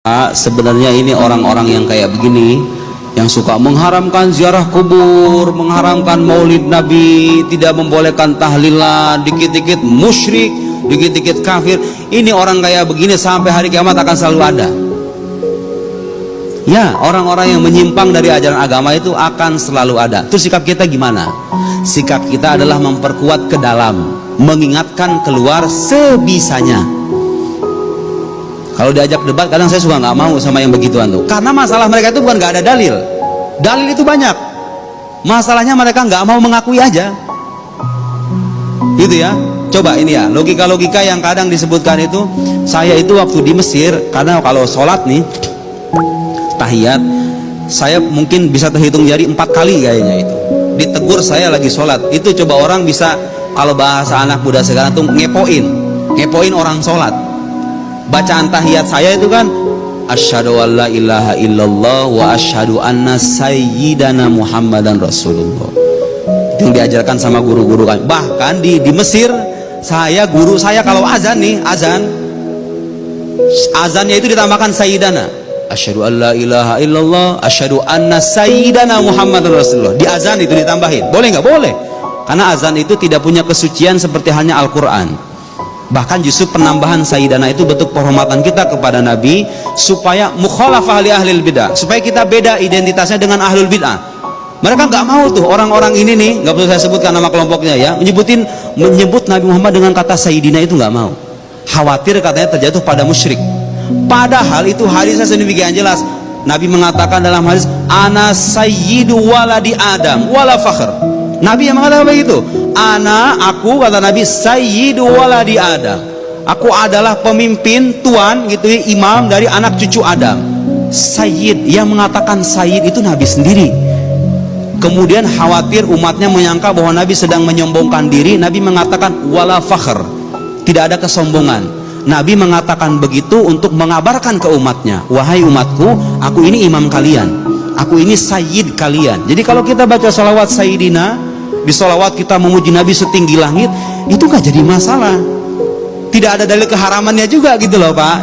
Sebenarnya ini orang-orang yang kayak begini, yang suka mengharamkan ziarah kubur, mengharamkan maulid Nabi, tidak membolehkan tahlilan, dikit-dikit musyrik, dikit-dikit kafir. Ini orang kayak begini sampai hari kiamat akan selalu ada. Ya, orang-orang yang menyimpang dari ajaran agama itu akan selalu ada. Terus sikap kita gimana? Sikap kita adalah memperkuat ke dalam, mengingatkan keluar sebisanya. Kalau diajak debat, kadang saya suka nggak mau sama yang begituan tuh. Karena masalah mereka itu bukan nggak ada dalil. Dalil itu banyak. Masalahnya mereka nggak mau mengakui aja. Gitu ya. Coba ini ya, logika-logika yang kadang disebutkan itu. Saya itu waktu di Mesir, karena kalau sholat nih, tahiyat, saya mungkin bisa terhitung jari 4 kali kayaknya itu. Ditegur saya lagi sholat. Itu coba orang bisa, kalau bahasa anak muda sekarang tuh ngepoin orang sholat. Bacaan tahiyat saya itu kan asyhadu an la ilaha illallah wa asyhadu anna sayyidana Muhammadan Rasulullah. Itu yang diajarkan sama guru-guru kan. Bahkan di Mesir, guru saya kalau azan nih, azannya itu ditambahkan sayyidana. Asyhadu an la ilaha illallah, asyhadu anna sayyidana Muhammadan Rasulullah. Di azan itu ditambahin. Boleh nggak? Boleh. Karena azan itu tidak punya kesucian seperti halnya Al-Qur'an. Bahkan justru penambahan sayyidana itu bentuk penghormatan kita kepada Nabi, supaya mukhalafah li ahlil bid'ah, supaya kita beda identitasnya dengan ahlul bid'ah. Mereka nggak mau tuh orang-orang ini nih, nggak perlu saya sebutkan nama kelompoknya ya, menyebut Nabi Muhammad dengan kata sayyidina, itu nggak mau. Khawatir katanya terjatuh pada musyrik. Padahal itu hadisnya sedemikian jelas. Nabi mengatakan dalam hadis, ana sayyidu waladi Adam wala fakhr. Nabi yang mengatakan begitu. Aku kata Nabi, sayyidu waladi Adam. Aku adalah pemimpin, tuan gitu ya, imam dari anak cucu Adam. Sayyid, yang mengatakan sayyid itu Nabi sendiri. Kemudian khawatir umatnya menyangka bahwa Nabi sedang menyombongkan diri. Nabi mengatakan wala fakhr, tidak ada kesombongan. Nabi mengatakan begitu untuk mengabarkan ke umatnya, wahai umatku, aku ini imam kalian, aku ini sayyid kalian. Jadi kalau kita baca salawat sayyidina, di salawat kita memuji Nabi setinggi langit, itu gak jadi masalah. Tidak ada dalil keharamannya juga gitu loh Pak.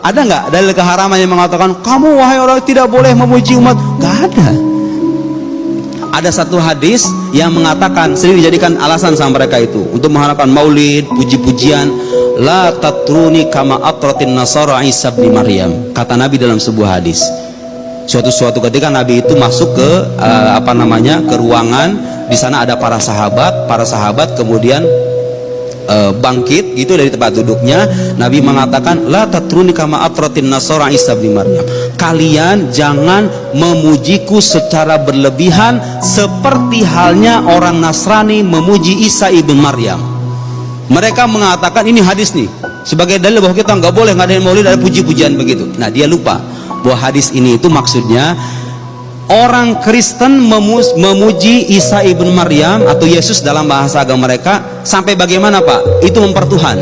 Ada nggak dalil keharaman yang mengatakan kamu wahai orang tidak boleh memuji umat? Gak ada. Ada satu hadis yang mengatakan, sering dijadikan alasan sama mereka itu untuk mengharapkan maulid, puji-pujian, la tatruni kama atratin nasara Isa bin Maryam. Kata Nabi dalam sebuah hadis. Suatu ketika Nabi itu masuk ke ke ruangan. Di sana ada para sahabat kemudian bangkit gitu dari tempat duduknya. Nabi mengatakan la tatruni kama atratin nasara Isa bin Maryam. Kalian jangan memujiku secara berlebihan seperti halnya orang Nasrani memuji Isa ibn Maryam. Mereka mengatakan ini hadis nih sebagai dalil bahwa kita nggak boleh ngadain maulid, ada puji-pujian begitu. Nah, dia lupa bahwa hadis ini itu maksudnya orang Kristen memuji Isa ibn Maryam atau Yesus dalam bahasa agama mereka sampai bagaimana Pak? Itu mempertuhan.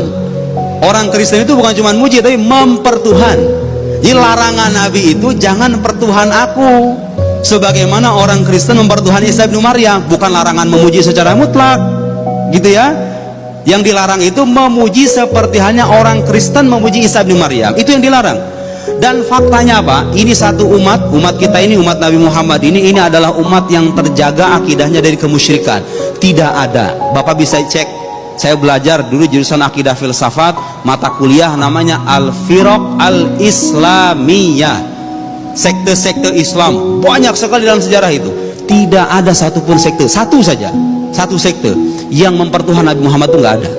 Orang Kristen itu bukan cuma muji tapi mempertuhan. Jadi larangan Nabi itu jangan pertuhan aku. Sebagaimana orang Kristen mempertuhan Isa ibn Maryam, bukan larangan memuji secara mutlak. Gitu ya. Yang dilarang itu memuji seperti halnya orang Kristen memuji Isa ibn Maryam. Itu yang dilarang. Dan faktanya Pak, ini satu umat kita ini, umat Nabi Muhammad ini adalah umat yang terjaga akidahnya dari kemusyrikan. Tidak ada. Bapak bisa cek, saya belajar dulu jurusan akidah filsafat, mata kuliah namanya Al-Firaq Al-Islamiyah, sekte-sekte Islam banyak sekali dalam sejarah itu. Tidak ada satupun sekte, satu saja, satu sekte yang mempertuhan Nabi Muhammad itu nggak ada.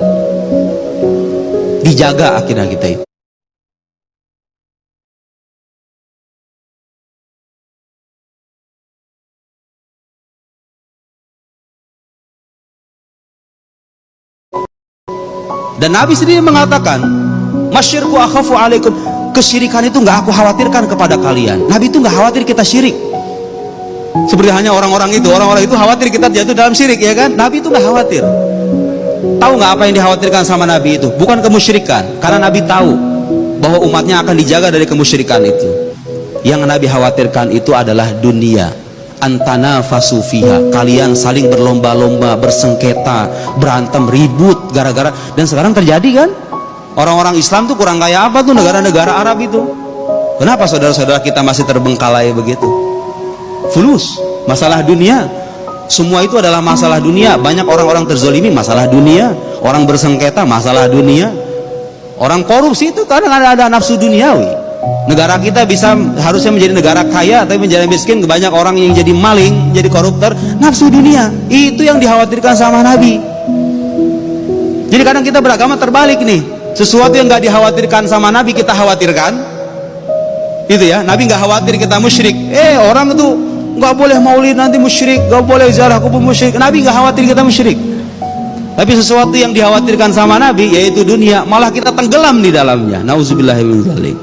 Dijaga akidah kita itu. Dan Nabi sendiri mengatakan, masyirku akhafu alaikum, kesyirikan itu nggak aku khawatirkan kepada kalian. Nabi itu nggak khawatir kita syirik. Seperti hanya orang-orang itu khawatir kita jatuh dalam syirik, ya kan? Nabi itu nggak khawatir. Tahu nggak apa yang dikhawatirkan sama Nabi itu? Bukan kemusyrikan, karena Nabi tahu bahwa umatnya akan dijaga dari kemusyrikan itu. Yang Nabi khawatirkan itu adalah dunia. Antana fasufiha, kalian saling berlomba-lomba, bersengketa, berantem, ribut gara-gara. Dan sekarang terjadi kan, orang-orang Islam tuh kurang kayak apa tuh negara-negara Arab itu. Kenapa saudara-saudara kita masih terbengkalai begitu? Fulus, masalah dunia. Semua itu adalah masalah dunia. Banyak orang-orang terzolimi, masalah dunia. Orang bersengketa, masalah dunia. Orang korupsi itu kadang ada nafsu duniawi. Negara kita harusnya menjadi negara kaya, tapi menjadi miskin. Banyak orang yang jadi maling, jadi koruptor, nafsu dunia. Itu yang dikhawatirkan sama Nabi. Jadi kadang kita beragama terbalik nih. Sesuatu yang gak dikhawatirkan sama Nabi kita khawatirkan. Itu ya, Nabi nggak khawatir kita musyrik. Orang itu nggak boleh maulid nanti musyrik, nggak boleh ziarah kubur musyrik. Nabi nggak khawatir kita musyrik. Tapi sesuatu yang dikhawatirkan sama Nabi yaitu dunia, malah kita tenggelam di dalamnya. Nauzubillahi min dzalik.